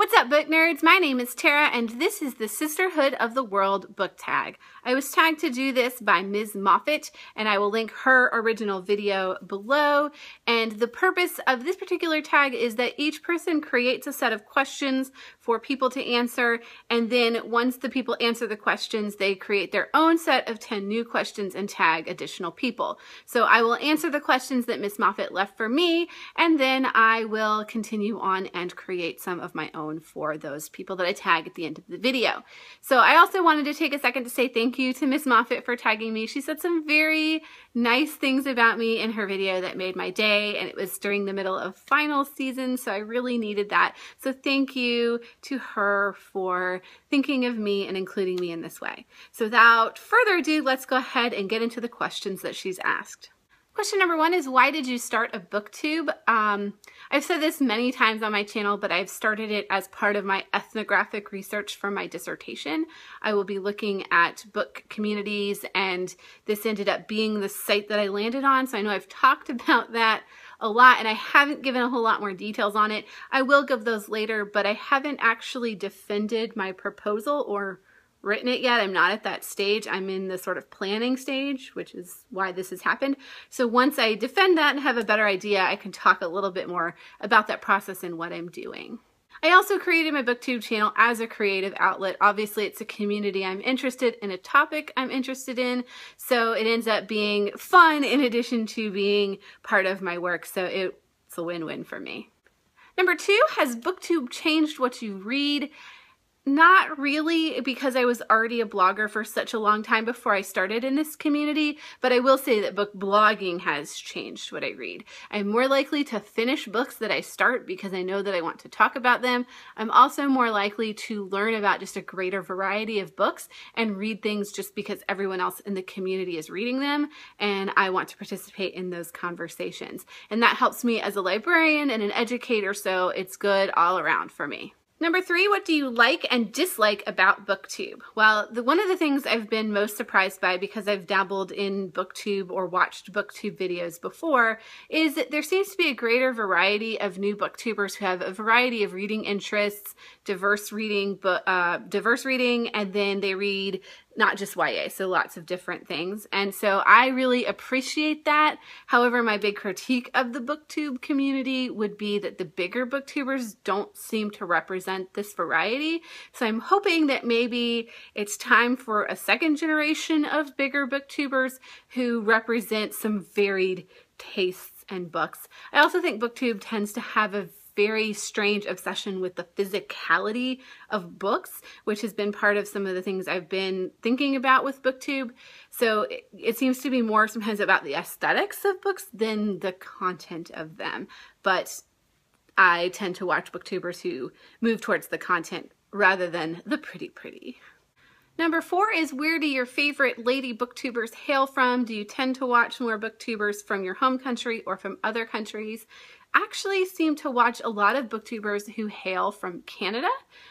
What's up, book nerds? My name is Tara, and this is the Sisterhood of the World book tag. I was tagged to do this by Ms. Moffat, and I will link her original video below. And the purpose of this particular tag is that each person creates a set of questions for people to answer, and then once the people answer the questions, they create their own set of 10 new questions and tag additional people. So I will answer the questions that Ms. Moffat left for me, and then I will continue on and create some of my own for those people that I tag at the end of the video. So I also wanted to take a second to say thank you to Ms. Moffat for tagging me. She said some very nice things about me in her video that made my day, and it was during the middle of final season, so I really needed that. So thank you to her for thinking of me and including me in this way. So without further ado, let's go ahead and get into the questions that she's asked. Question number 1 is, why did you start a booktube? I've said this many times on my channel, but I've started it as part of my ethnographic research for my dissertation. I will be looking at book communities, and this ended up being the site that I landed on. So I know I've talked about that a lot, and I haven't given a whole lot more details on it. I will give those later, but I haven't actually defended my proposal or written it yet. I'm not at that stage. I'm in the sort of planning stage, which is why this has happened. So once I defend that and have a better idea, I can talk a little bit more about that process and what I'm doing. I also created my booktube channel as a creative outlet. Obviously, it's a community I'm interested in, a topic I'm interested in, so it ends up being fun in addition to being part of my work, so it's a win-win for me. Number 2, has booktube changed what you read? Not really, because I was already a blogger for such a long time before I started in this community, but I will say that book blogging has changed what I read. I'm more likely to finish books that I start because I know that I want to talk about them. I'm also more likely to learn about just a greater variety of books and read things just because everyone else in the community is reading them, and I want to participate in those conversations. And that helps me as a librarian and an educator, so it's good all around for me. Number 3, what do you like and dislike about booktube? Well, one of the things I've been most surprised by, because I've dabbled in booktube or watched booktube videos before, is that there seems to be a greater variety of new booktubers who have a variety of reading interests, diverse reading, and then they read not just YA, so lots of different things. And so I really appreciate that. However, my big critique of the booktube community would be that the bigger booktubers don't seem to represent this variety. So I'm hoping that maybe it's time for a second generation of bigger booktubers who represent some varied tastes and books. I also think booktube tends to have a very strange obsession with the physicality of books, which has been part of some of the things I've been thinking about with booktube. So it seems to be more sometimes about the aesthetics of books than the content of them. But I tend to watch booktubers who move towards the content rather than the pretty. Number 4 is, where do your favorite lady booktubers hail from? Do you tend to watch more booktubers from your home country or from other countries? Actually seem to watch a lot of booktubers who hail from Canada,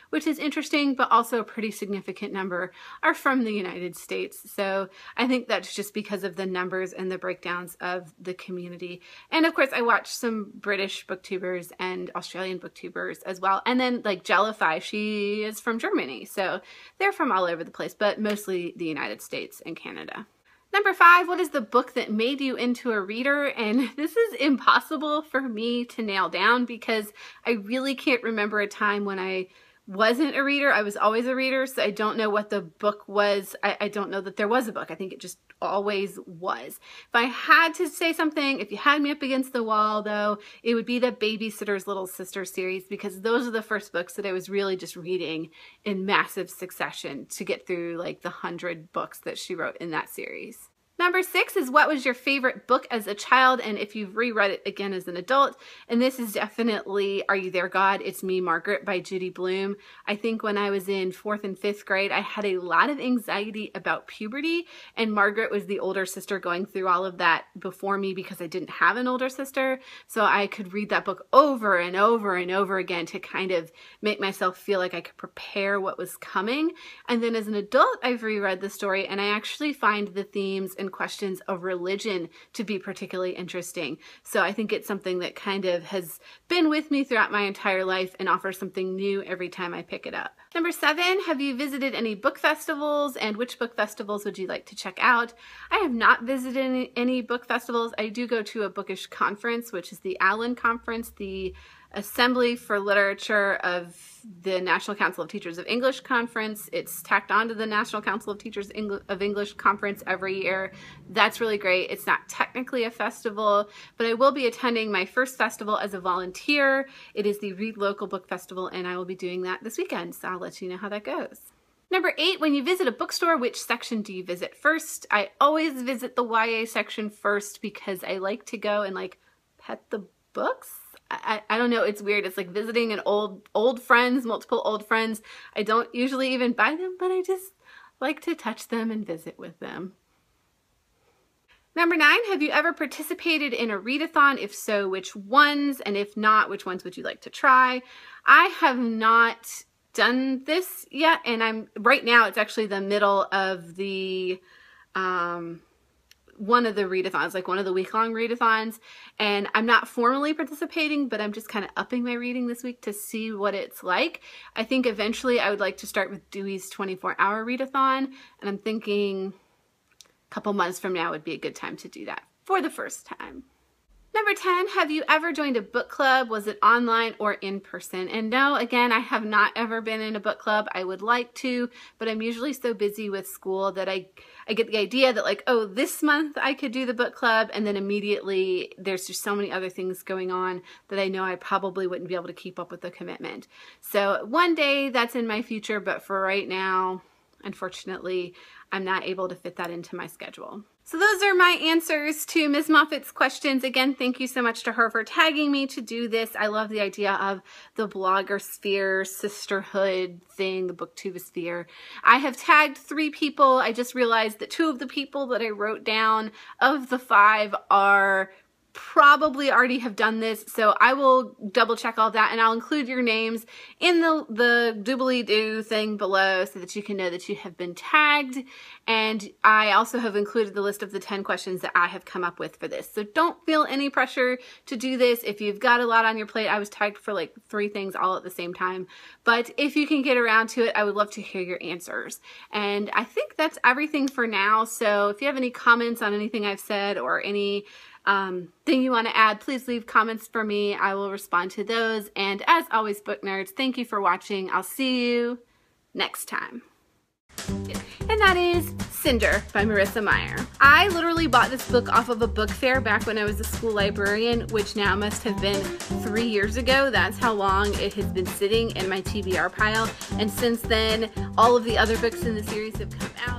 which is interesting, but also a pretty significant number are from the United States. So I think that's just because of the numbers and the breakdowns of the community. And of course, I watch some British booktubers and Australian booktubers as well. And then like Jellify, she is from Germany. So they're from all over the place, but mostly the United States and Canada. Number 5, what is the book that made you into a reader? And this is impossible for me to nail down because I really can't remember a time when I wasn't a reader. I was always a reader, so I don't know what the book was. I don't know that there was a book. I think it just always was. If I had to say something, if you had me up against the wall though, it would be the Babysitter's Little Sister series, because those are the first books that I was really just reading in massive succession to get through like the 100 books that she wrote in that series. Number 6 is, what was your favorite book as a child and if you've reread it again as an adult? And this is definitely Are You There, God? It's Me, Margaret by Judy Blume. I think when I was in 4th and 5th grade, I had a lot of anxiety about puberty, and Margaret was the older sister going through all of that before me because I didn't have an older sister. So I could read that book over and over and over again to kind of make myself feel like I could prepare what was coming. And then as an adult, I've reread the story, and I actually find the themes and 10 questions of religion to be particularly interesting. So I think it's something that kind of has been with me throughout my entire life and offers something new every time I pick it up. Number 7, have you visited any book festivals, and which book festivals would you like to check out? I have not visited any book festivals. I do go to a bookish conference, which is the Allen Conference, the Assembly for Literature of the National Council of Teachers of English Conference. It's tacked onto the National Council of Teachers of English Conference every year. That's really great. It's not technically a festival, but I will be attending my first festival as a volunteer. It is the Read Local Book Festival, and I will be doing that this weekend, so I'll let you know how that goes. Number 8, when you visit a bookstore, which section do you visit first? I always visit the YA section first because I like to go and like pet the books. I don't know, it's weird. It's like visiting an old friends, multiple old friends. I don't usually even buy them, but I just like to touch them and visit with them. Number 9, have you ever participated in a readathon? If so, which ones? And if not, which ones would you like to try? I have not done this yet, and right now it's actually the middle of the one of the readathons, like one of the week-long readathons, and I'm not formally participating, but I'm just kind of upping my reading this week to see what it's like. I think eventually I would like to start with Dewey's 24-hour readathon, and I'm thinking a couple months from now would be a good time to do that for the first time. Number 10, have you ever joined a book club? Was it online or in person? And no, again, I have not ever been in a book club. I would like to, but I'm usually so busy with school that I get the idea that like, oh, this month I could do the book club, and then immediately there's just so many other things going on that I know I probably wouldn't be able to keep up with the commitment. So one day that's in my future, but for right now, unfortunately, I'm not able to fit that into my schedule. So those are my answers to Ms. Moffat's questions. Again, thank you so much to her for tagging me to do this. I love the idea of the blogger sphere, sisterhood thing, the booktubosphere. I have tagged 3 people. I just realized that 2 of the people that I wrote down of the 5 are probably already have done this, so I will double check all that, and I'll include your names in the doobly-doo thing below so that you can know that you have been tagged. And I also have included the list of the 10 questions that I have come up with for this, so don't feel any pressure to do this if you've got a lot on your plate. I was tagged for like 3 things all at the same time, but if you can get around to it, I would love to hear your answers. And I think that's everything for now, so if you have any comments on anything I've said or any thing you want to add, please leave comments for me. I will respond to those. And as always, book nerds, thank you for watching. I'll see you next time. And that is Cinder by Marissa Meyer. I literally bought this book off of a book fair back when I was a school librarian, which now must have been 3 years ago. That's how long it has been sitting in my TBR pile. And since then, all of the other books in the series have come out.